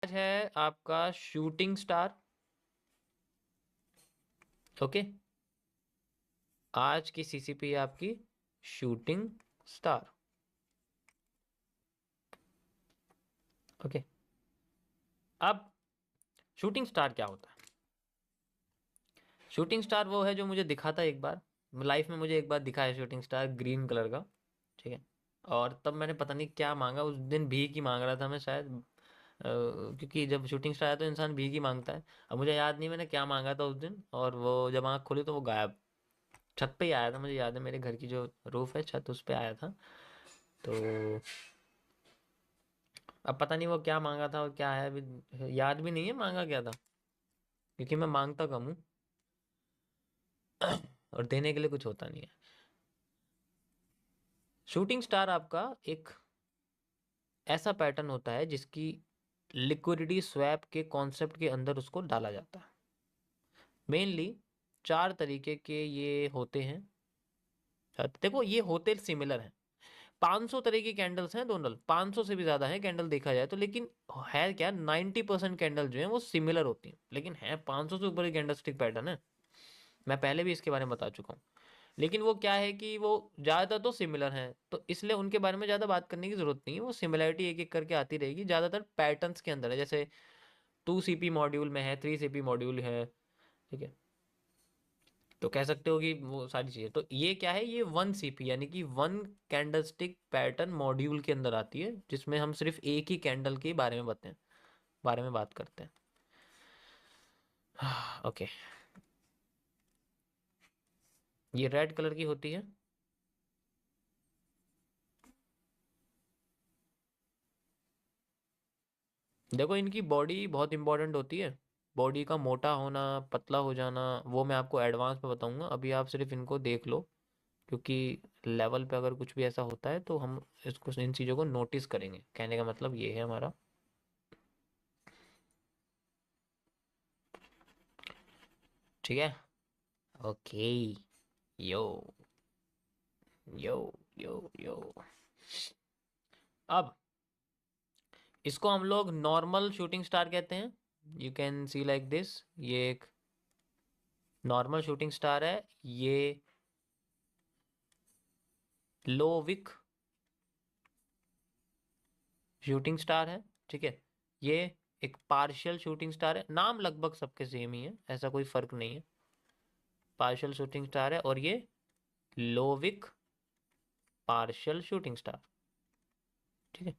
आज है आपका शूटिंग स्टार। ओके, आज की सीसीपी है आपकी शूटिंग स्टार। ओके, अब शूटिंग स्टार क्या होता है? शूटिंग स्टार वो है जो मुझे दिखा था एक बार लाइफ में। मुझे एक बार दिखा है शूटिंग स्टार ग्रीन कलर का। ठीक है, और तब मैंने पता नहीं क्या मांगा, उस दिन भीख ही मांग रहा था मैं शायद। क्योंकि जब शूटिंग स्टार आया तो इंसान भीख ही मांगता है। अब मुझे याद नहीं मैंने क्या मांगा था उस दिन, और वो जब आँख खोली तो वो गायब। छत पे ही आया था, मुझे याद है, मेरे घर की जो रूफ है छत, उस पे आया था। तो अब पता नहीं वो क्या मांगा था और क्या है, अभी याद भी नहीं है मांगा क्या था, क्योंकि मैं मांगता कम हूँ और देने के लिए कुछ होता नहीं है। शूटिंग स्टार आपका एक ऐसा पैटर्न होता है जिसकी लिक्विडिटी स्वैप के कॉन्सेप्ट के अंदर उसको डाला जाता है। मेनली चार तरीके के ये होते हैं। देखो, ये होते सिमिलर हैं। 500 तरह की कैंडल्स हैं दोनों, 500 से भी ज्यादा है कैंडल देखा जाए तो, लेकिन है क्या, 90% कैंडल जो है वो सिमिलर होती हैं, लेकिन है 500 से ऊपर की कैंडल स्टिक पैटर्न है। मैं पहले भी इसके बारे में बता चुका हूँ। लेकिन वो क्या है कि वो ज़्यादातर तो सिमिलर हैं, तो इसलिए उनके बारे में ज़्यादा बात करने की ज़रूरत नहीं है। वो सिमिलरिटी एक एक करके आती रहेगी, ज़्यादातर पैटर्न्स के अंदर है। जैसे 2 CP मॉड्यूल में है, 3 CP मॉड्यूल है। ठीक है, तो कह सकते हो कि वो सारी चीज़ें, तो ये क्या है, ये 1 CP यानी कि 1 कैंडलस्टिक पैटर्न मॉड्यूल के अंदर आती है, जिसमें हम सिर्फ एक ही कैंडल के बारे में बात करते हैं। ओके, ये रेड कलर की होती है। देखो, इनकी बॉडी बहुत इंपॉर्टेंट होती है। बॉडी का मोटा होना, पतला हो जाना, वो मैं आपको एडवांस में बताऊंगा, अभी आप सिर्फ इनको देख लो। क्योंकि लेवल पे अगर कुछ भी ऐसा होता है तो हम इसको, इन चीज़ों को नोटिस करेंगे, कहने का मतलब ये है हमारा। ठीक है। ओके। यो यो यो यो। अब इसको हम लोग नॉर्मल शूटिंग स्टार कहते हैं। You can see like this, ये एक नॉर्मल शूटिंग स्टार है। ये लोविक शूटिंग स्टार है। ठीक है, ये एक पार्शियल शूटिंग स्टार है। नाम लगभग सबके सेम ही है, ऐसा कोई फर्क नहीं है। पार्शियल शूटिंग स्टार है, और ये लोविक पार्शियल शूटिंग स्टार। ठीक है,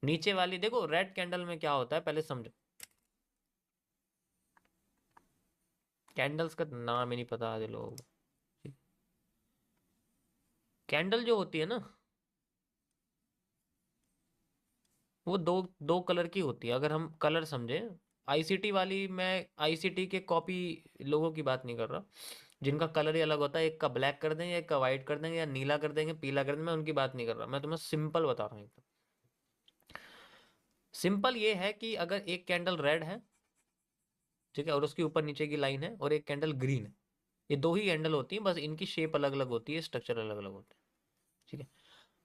नीचे वाली देखो, रेड कैंडल में क्या होता है पहले समझो। कैंडल्स का नाम ही नहीं पता आधे लोगों को। कैंडल जो होती है ना, वो दो दो कलर की होती है, अगर हम कलर समझे। आईसीटी वाली, मैं आईसीटी के कॉपी लोगों की बात नहीं कर रहा, जिनका कलर ही अलग होता है। एक का ब्लैक कर देंगे, एक का वाइट कर देंगे, या नीला कर देंगे, पीला कर देंगे, मैं उनकी बात नहीं कर रहा। मैं तुम्हें सिंपल बता रहा हूँ एकदम। सिंपल ये है कि अगर एक कैंडल रेड है, ठीक है, और उसकी ऊपर नीचे की लाइन है, और एक कैंडल ग्रीन है, ये दो ही कैंडल होती हैं, बस इनकी शेप अलग अलग होती है, स्ट्रक्चर अलग अलग होते हैं। ठीक है,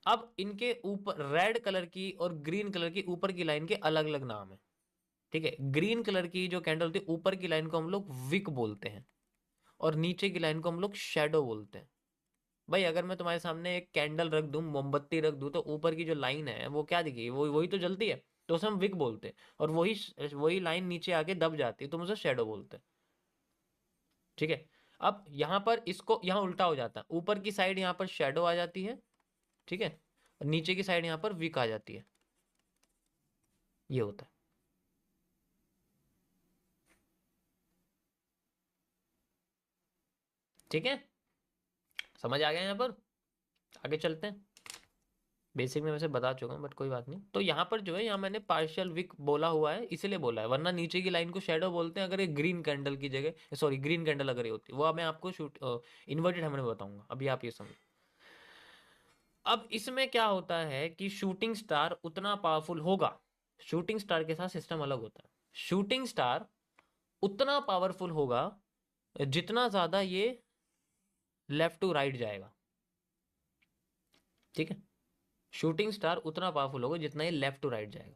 अब इनके ऊपर रेड कलर की और ग्रीन कलर की ऊपर की लाइन के अलग अलग नाम है। ठीक है, ग्रीन कलर की जो कैंडल होती है, ऊपर की लाइन को हम लोग विक बोलते हैं, और नीचे की लाइन को हम लोग शेडो बोलते हैं। भाई, अगर मैं तुम्हारे सामने एक कैंडल रख दूं, मोमबत्ती रख दूं, तो ऊपर की जो लाइन है वो क्या दिखेगी, वो वही तो जलती है, तो उसे हम विक बोलते हैं। और वही वही लाइन नीचे आके दब जाती है, तो हम उसे शेडो बोलते हैं। ठीक है, अब यहां पर इसको यहां उल्टा हो जाता है, ऊपर की साइड यहां पर शेडो आ जाती है। ठीक है, और नीचे की साइड यहां पर विक आ जाती है। ये होता है। ठीक है, समझ आ गया यहाँ पर? आगे चलते हैं। बेसिक में वैसे बता चुका हूँ, बट कोई बात नहीं। तो यहाँ पर जो है, यहाँ मैंने पार्शियल विक बोला हुआ है, इसीलिए बोला है, वरना नीचे की लाइन को शेडो बोलते हैं अगर ये ग्रीन कैंडल की जगह, सॉरी, ग्रीन कैंडल अगर ये होती, वो मैं आपको शूट इन्वर्टेड हमने बताऊंगा, अभी आप ये समझो। अब इसमें क्या होता है कि शूटिंग स्टार उतना पावरफुल होगा, शूटिंग स्टार के साथ सिस्टम अलग होता है। शूटिंग स्टार उतना पावरफुल होगा जितना ज्यादा ये लेफ्ट टू राइट जाएगा। ठीक है, शूटिंग स्टार उतना पावरफुल होगा जितना ये लेफ्ट टू राइट जाएगा।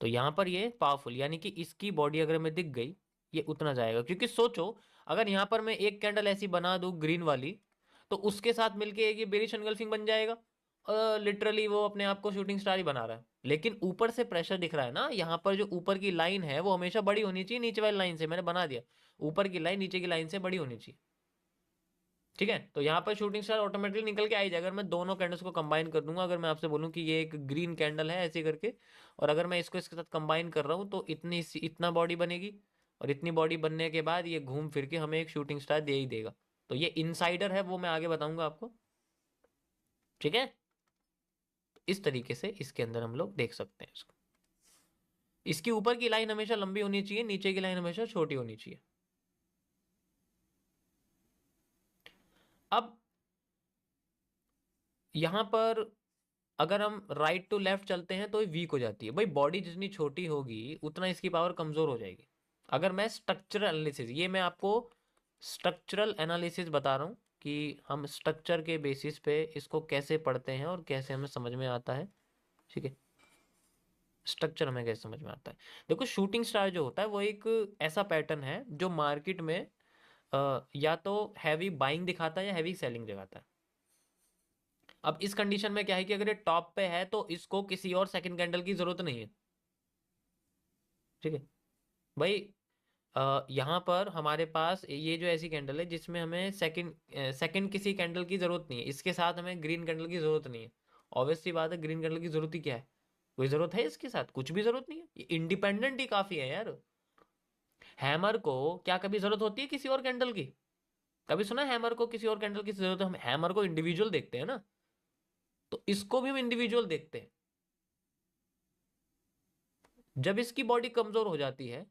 तो यहाँ पर ये पावरफुल, यानी कि इसकी बॉडी अगर मैं दिख गई ये उतना जाएगा। क्योंकि सोचो अगर यहाँ पर मैं एक कैंडल ऐसी बना दूं ग्रीन वाली, तो उसके साथ मिलके एक ये बेरिश एनगल्फिंग बन जाएगा। लिटरली वो अपने आप को शूटिंग स्टार ही बना रहा है। लेकिन ऊपर से प्रेशर दिख रहा है ना, यहाँ पर जो ऊपर की लाइन है वो हमेशा बड़ी होनी चाहिए नीचे वाली लाइन से। मैंने बना दिया, ऊपर की लाइन नीचे की लाइन से बड़ी होनी चाहिए। ठीक है, तो यहाँ पर शूटिंग स्टार ऑटोमेटिकली निकल के आ ही जाएगा। अगर मैं दोनों कैंडल्स को कंबाइन कर दूंगा, अगर मैं आपसे बोलूं कि ये एक ग्रीन कैंडल है ऐसे करके, और अगर मैं इसको इसके साथ कंबाइन कर रहा हूँ, तो इतना बॉडी बनेगी, और इतनी बॉडी बनने के बाद ये घूम फिर के हमें एक शूटिंग स्टार दे ही देगा। तो ये इनसाइडर है, वो मैं आगे बताऊंगा आपको। ठीक है, इस तरीके से इसके अंदर हम लोग देख सकते हैं इसको। इसकी ऊपर की लाइन हमेशा लंबी होनी चाहिए, नीचे की लाइन हमेशा छोटी होनी चाहिए। अब यहां पर अगर हम राइट टू लेफ्ट चलते हैं तो ये वीक हो जाती है। भाई बॉडी जितनी छोटी होगी उतना इसकी पावर कमजोर हो जाएगी। अगर मैं स्ट्रक्चरल एनालिसिस, ये मैं आपको स्ट्रक्चरल एनालिसिस बता रहा हूँ कि हम स्ट्रक्चर के बेसिस पे इसको कैसे पढ़ते हैं और कैसे हमें समझ में आता है। ठीक है, स्ट्रक्चर हमें कैसे समझ में आता है। देखो शूटिंग स्टार जो होता है वो एक ऐसा पैटर्न है जो मार्केट में या तो हैवी बाइंग दिखाता है या हैवी सेलिंग दिखाता है। अब इस कंडीशन में क्या है कि अगर ये टॉप पे है तो इसको किसी और सेकंड कैंडल की जरूरत नहीं है। ठीक है भाई, यहाँ पर हमारे पास ये जो ऐसी कैंडल है जिसमें हमें सेकंड किसी कैंडल की जरूरत नहीं है, इसके साथ हमें ग्रीन कैंडल की जरूरत नहीं है। ऑब्वियस सी बात है, ग्रीन कैंडल की जरूरत ही क्या है, कोई जरूरत है इसके साथ, कुछ भी जरूरत नहीं है, ये इंडिपेंडेंट ही काफी है यार। हैमर को क्या कभी जरूरत होती है किसी और कैंडल की? कभी सुना है हैमर को किसी और कैंडल की जरूरत है? हम हैमर को इंडिविजुअल देखते हैं ना, तो इसको भी हम इंडिविजुअल देखते हैं। जब इसकी बॉडी कमजोर हो जाती है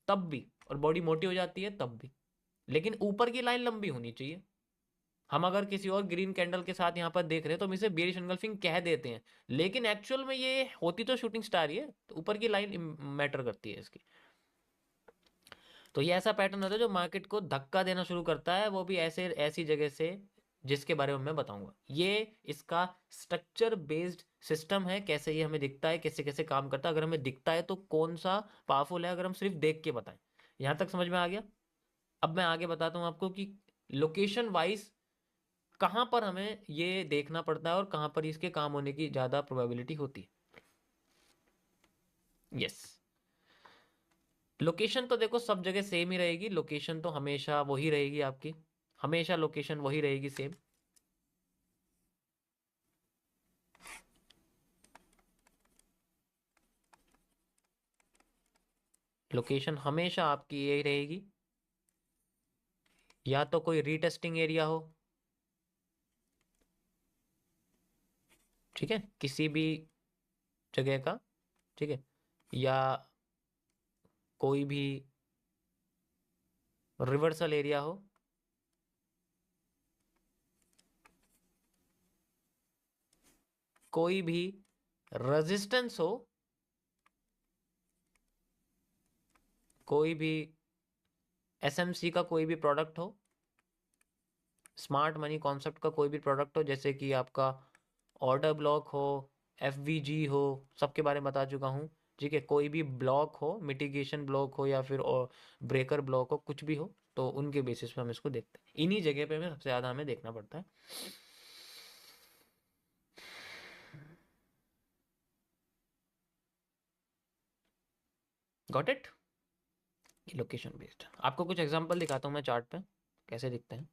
तब भी, और बॉडी मोटी हो जाती है तब भी, लेकिन ऊपर की लाइन लंबी होनी चाहिए। हम अगर किसी और ग्रीन कैंडल के साथ यहाँ पर देख रहे हैं तो हम इसे बेरिश एनगल्फिंग कह देते हैं, लेकिन एक्चुअल में ये होती तो शूटिंग स्टार ही है, तो ऊपर की लाइन मैटर करती है इसकी। तो ये ऐसा पैटर्न होता है जो मार्केट को धक्का देना शुरू करता है, वो भी ऐसे ऐसी जगह से जिसके बारे में मैं बताऊंगा। ये इसका स्ट्रक्चर बेस्ड सिस्टम है, कैसे ये हमें दिखता है, कैसे कैसे काम करता है, अगर हमें दिखता है तो कौन सा पावरफुल है, अगर हम सिर्फ देख के बताएं। यहां तक समझ में आ गया? अब मैं आगे बताता हूं आपको कि लोकेशन वाइज कहां पर हमें ये देखना पड़ता है और कहां पर इसके काम होने की ज्यादा प्रोबेबिलिटी होती है। यस, लोकेशन तो देखो सब जगह सेम ही रहेगी, लोकेशन तो हमेशा वही रहेगी आपकी, हमेशा लोकेशन वही रहेगी सेम। लोकेशन हमेशा आपकी यही रहेगी, या तो कोई रीटेस्टिंग एरिया हो, ठीक है, किसी भी जगह का, ठीक है, या कोई भी रिवर्सल एरिया हो, कोई भी रेजिस्टेंस हो, कोई भी एसएमसी का कोई भी प्रोडक्ट हो, स्मार्ट मनी कॉन्सेप्ट का कोई भी प्रोडक्ट हो, जैसे कि आपका ऑर्डर ब्लॉक हो, एफवीजी हो, सबके बारे में बता चुका हूँ। ठीक है, कोई भी ब्लॉक हो, मिटिगेशन ब्लॉक हो या फिर ब्रेकर ब्लॉक हो, कुछ भी हो, तो उनके बेसिस पे हम इसको देखते हैं। इन्हीं जगह पे हमें सबसे ज़्यादा हमें देखना पड़ता है। Got it? लोकेशन बेस्ड आपको कुछ एग्जांपल दिखाता हूँ मैं चार्ट पे कैसे दिखते हैं।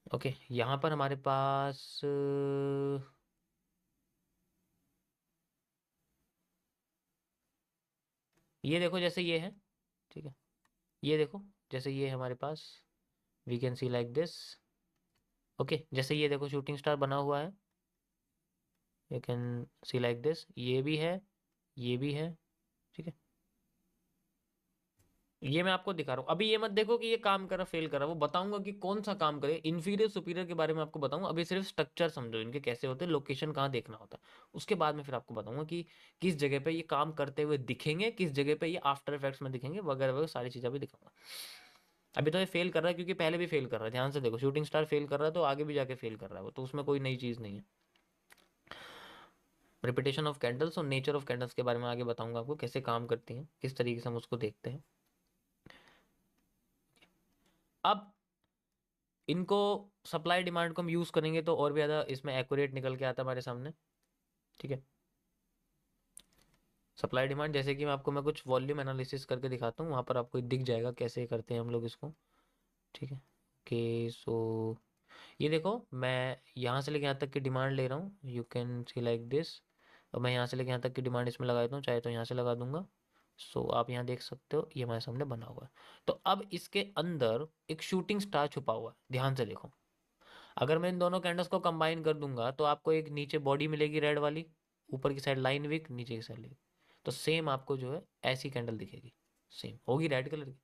ओके, यहाँ पर हमारे पास ये देखो जैसे ये है, ठीक है, ये देखो जैसे ये है हमारे पास, we can see like this. Okay, जैसे ये देखो शूटिंग स्टार बना हुआ है, you can see like this, ये भी है, ये भी है। ठीक है, ये मैं आपको दिखा रहा हूँ। अभी ये मत देखो कि ये काम कर रहा फेल कर रहा, वो बताऊंगा कि कौन सा काम करे। इन्फीरियर सुपीरियर के बारे में आपको बताऊंगा, अभी सिर्फ स्ट्रक्चर समझो इनके कैसे होते हैं, लोकेशन कहाँ देखना होता है। उसके बाद में फिर आपको बताऊंगा कि किस जगह पे ये काम करते हुए दिखेंगे, किस जगह पे ये आफ्टर इफेक्ट्स में दिखेंगे, वगैरह वगैरह सारी चीज़ें भी दिखाऊंगा। अभी तो ये फेल कर रहा है क्योंकि पहले भी फेल कर रहा है, ध्यान से देखो, शूटिंग स्टार फेल कर रहा है तो आगे भी जाके फेल कर रहा है वो, तो उसमें कोई नई चीज़ नहीं है। रिपीटेशन ऑफ कैंडल्स और नेचर ऑफ कैंडल्स के बारे में आगे बताऊंगा आपको, कैसे काम करती हैं, किस तरीके से हम उसको देखते हैं। अब इनको सप्लाई डिमांड को हम यूज करेंगे तो और भी ज़्यादा इसमें एक्यूरेट निकल के आता है हमारे सामने। ठीक है, सप्लाई डिमांड, जैसे कि मैं कुछ वॉल्यूम एनालिसिस करके दिखाता हूँ, वहाँ पर आपको दिख जाएगा कैसे करते हैं हम लोग इसको। ठीक है, ओके, सो ये देखो, मैं यहाँ से लेके यहाँ तक की डिमांड ले रहा हूँ, you can see like this. और मैं यहाँ से लेके यहाँ तक की डिमांड इसमें लगा देता हूँ, चाहे तो यहाँ से लगा दूंगा। सो आप यहाँ देख सकते हो, ये हमारे सामने बना हुआ है। तो अब इसके अंदर एक शूटिंग स्टार छुपा हुआ है, ध्यान से देखो। अगर मैं इन दोनों कैंडल्स को कंबाइन कर दूंगा तो आपको एक नीचे बॉडी मिलेगी रेड वाली, ऊपर की साइड लाइन विक, नीचे की साइड, तो सेम आपको जो है ऐसी कैंडल दिखेगी, सेम होगी रेड कलर की।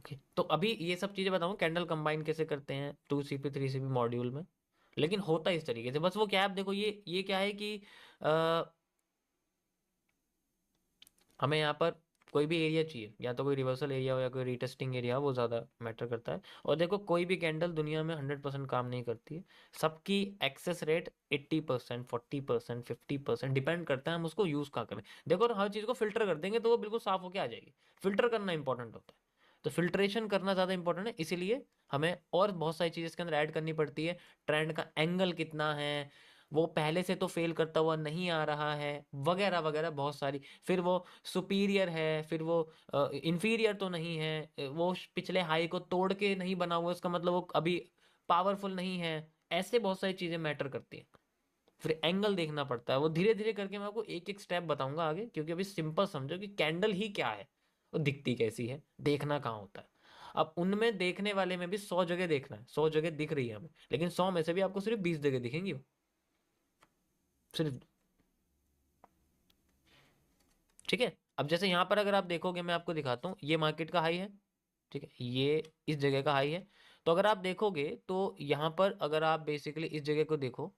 ओके, तो अभी ये सब चीजें बताऊँ कैंडल कंबाइन कैसे करते हैं 2CP 3CP मॉड्यूल में, लेकिन होता है इस तरीके से। बस वो क्या है, आप देखो, ये क्या है कि आ, हमें यहाँ पर कोई भी एरिया चाहिए, या तो कोई रिवर्सल एरिया हो या कोई रीटेस्टिंग एरिया हो, वो ज़्यादा मैटर करता है। और देखो, कोई भी कैंडल दुनिया में 100% काम नहीं करती है, सबकी एक्सेस रेट 80%, 40%, 50% डिपेंड करता है हम उसको यूज़ कहाँ करें। देखो, हर चीज़ को फिल्टर कर देंगे तो वो बिल्कुल साफ होके आ जाएगी, फिल्टर करना इंपॉर्टेंट होता है। तो फिल्ट्रेशन करना ज़्यादा इंपॉर्टेंट है, इसीलिए हमें और बहुत सारी चीज़ इसके अंदर ऐड करनी पड़ती है। ट्रेंड का एंगल कितना है, वो पहले से तो फेल करता हुआ नहीं आ रहा है, वगैरह वगैरह बहुत सारी। फिर वो सुपीरियर है, फिर वो इंफीरियर तो नहीं है, वो पिछले हाई को तोड़ के नहीं बना हुआ, इसका मतलब वो अभी पावरफुल नहीं है। ऐसे बहुत सारी चीज़ें मैटर करती हैं। फिर एंगल देखना पड़ता है, वो धीरे धीरे करके मैं आपको एक एक स्टेप बताऊंगा आगे, क्योंकि अभी सिंपल समझो कि कैंडल ही क्या है, वो दिखती कैसी है, देखना कहाँ होता है। अब उनमें देखने वाले में भी 100 जगह देखना है, 100 जगह दिख रही है हमें, लेकिन 100 में से भी आपको सिर्फ 20 जगह दिखेंगी वो, सिर्फ। ठीक है, अब जैसे यहाँ पर अगर आप देखोगे, मैं आपको दिखाता हूँ, ये मार्केट का हाई है। ठीक है, ये इस जगह का हाई है। तो अगर आप देखोगे तो यहाँ पर अगर आप बेसिकली इस जगह को देखो,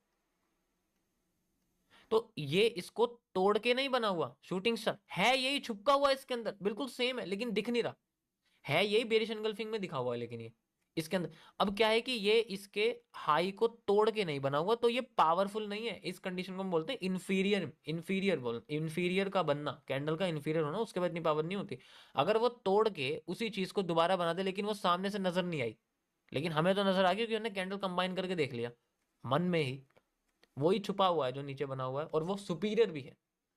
तो ये इसको तोड़ के नहीं बना हुआ शूटिंग स्टार है, यही छुपका हुआ इसके अंदर, बिल्कुल सेम है लेकिन दिख नहीं रहा है, यही बेरिश एंगल्फिंग में दिखा हुआ है, लेकिन ये इसके अंदर। अब क्या है कि ये इसके हाई को तोड़ के नहीं बना हुआ, तो ये पावरफुल नहीं है। इस कंडीशन को हम बोलते हैं इन्फीरियर, इन्फीरियर का बनना, कैंडल का इन्फीरियर होना, उसके बाद इतनी पावर नहीं होती। अगर वो तोड़ के उसी चीज को दोबारा बना दे, लेकिन वो सामने से नजर नहीं आई, लेकिन हमें तो नजर आ गई, क्योंकि हमने कैंडल कंबाइन करके देख लिया मन में ही। वही छुपा हुआ है जो नीचे बना हुआ है, और वो सुपीरियर भी है।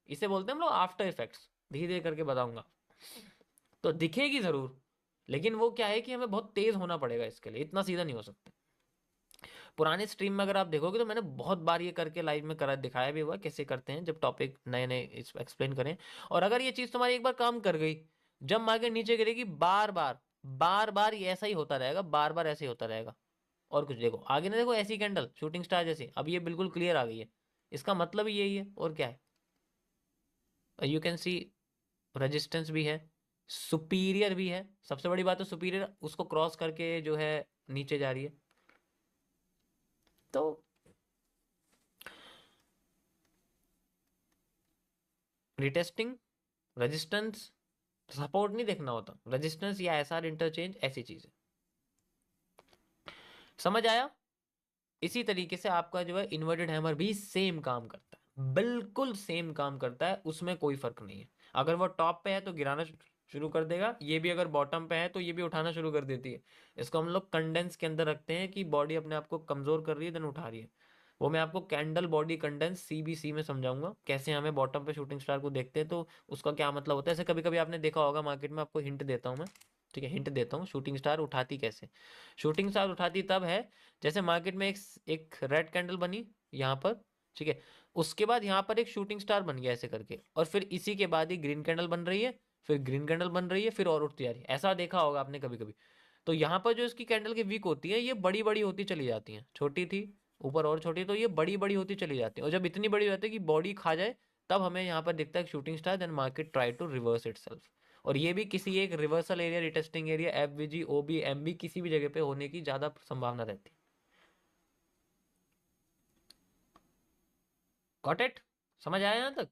इसे बोलते हैं हम लोग आफ्टर इफेक्ट्स, धीरे धीरे करके बताऊंगा। तो दिखेगी जरूर, लेकिन वो क्या है कि हमें बहुत तेज होना पड़ेगा इसके लिए, इतना सीधा नहीं हो सकता। पुराने स्ट्रीम में अगर आप देखोगे तो मैंने बहुत बार ये करके लाइव में करा दिखाया भी हुआ कैसे करते हैं, जब टॉपिक नए नए एक्सप्लेन करें। और अगर ये चीज तुम्हारी एक बार काम कर गई, जब मार्केट नीचे गिरेगी, बार बार बार बार ये ऐसा ही होता रहेगा, बार बार ऐसे ही होता रहेगा। और कुछ देखो आगे ना, देखो ऐसी कैंडल शूटिंग स्टार जैसी, अब ये बिल्कुल क्लियर आ गई है, इसका मतलब ही यही है, और क्या है। यू कैन सी रेजिस्टेंस भी है, सुपीरियर भी है, सबसे बड़ी बात है सुपीरियर उसको क्रॉस करके जो है नीचे जा रही है। तो रिटेस्टिंग, रेजिस्टेंस, सपोर्ट नहीं देखना होता, रेजिस्टेंस या एसआर इंटरचेंज, ऐसी चीज है। समझ आया। इसी तरीके से आपका जो है इन्वर्टेड हैमर भी सेम काम करता है, बिल्कुल सेम काम करता है, उसमें कोई फर्क नहीं है। अगर वो टॉप पे है तो गिराना शुरू कर देगा, ये भी अगर बॉटम पे है तो ये भी उठाना शुरू कर देती है। इसको हम लोग कंडेंस के अंदर रखते हैं कि बॉडी अपने आप को कमजोर कर रही है, देन उठा रही है। वो मैं आपको कैंडल बॉडी कंडेंस CBC में समझाऊंगा, कैसे हमें बॉटम पे शूटिंग स्टार को देखते हैं, तो उसका क्या मतलब होता है। ऐसे कभी कभी आपने देखा होगा मार्केट में, आपको हिंट देता हूँ मैं। ठीक है, हिंट देता हूँ, शूटिंग स्टार उठाती कैसे। शूटिंग स्टार उठाती तब है, जैसे मार्केट में एक रेड कैंडल बनी यहाँ पर। ठीक है, उसके बाद यहाँ पर एक शूटिंग स्टार बन गया ऐसे करके, और फिर इसी के बाद ही ग्रीन कैंडल बन रही है, फिर ग्रीन कैंडल बन रही है, फिर और उठती जा रही है, ऐसा देखा होगा आपने कभी कभी। तो यहाँ पर जो इसकी कैंडल की वीक होती है, ये बड़ी बड़ी होती चली जाती हैं, छोटी थी ऊपर और छोटी, तो ये बड़ी बड़ी होती चली जाती है, और जब इतनी बड़ी हो जाती है कि बॉडी खा जाए, तब हमें यहाँ पर दिखता है shooting star, then market try to reverse itself. और ये भी किसी एक reversal area, retesting area, FVG, OB, MB किसी भी जगह पे होने की ज्यादा संभावना रहती है। गॉट इट, समझ आया यहां तक।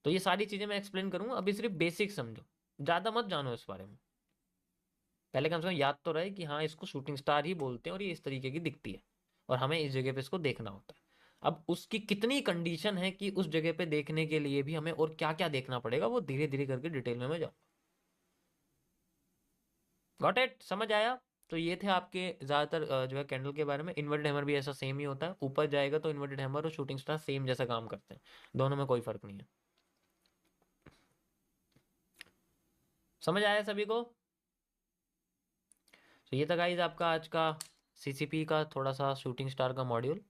तो ये सारी चीजें मैं एक्सप्लेन करूंगा, अभी सिर्फ बेसिक समझो, ज्यादा मत जानो इस बारे में। पहले कम से कम याद तो रहे कि हाँ, इसको शूटिंग स्टार ही बोलते हैं और ये इस तरीके की दिखती है। और हमें इस जगह पे इसको देखना होता है। अब उसकी कितनी कंडीशन है कि उस जगह पे देखने के लिए भी हमें और क्या क्या देखना पड़ेगा, वो धीरे धीरे करके डिटेल में मैं जाऊँ। Got it? समझ आया? तो ये थे आपके ज़्यादातर जो है कैंडल के बारे में। इन्वर्टेड हैमर भी ऐसा सेम ही होता है, ऊपर जाएगा तो इन्वर्टेड हैमर और शूटिंग स्टार सेम जैसा काम करते हैं, दोनों में कोई फर्क नहीं है। समझ आया सभी को? तो ये था गाइस आपका आज का सीसीपी का थोड़ा सा शूटिंग स्टार का मॉड्यूल।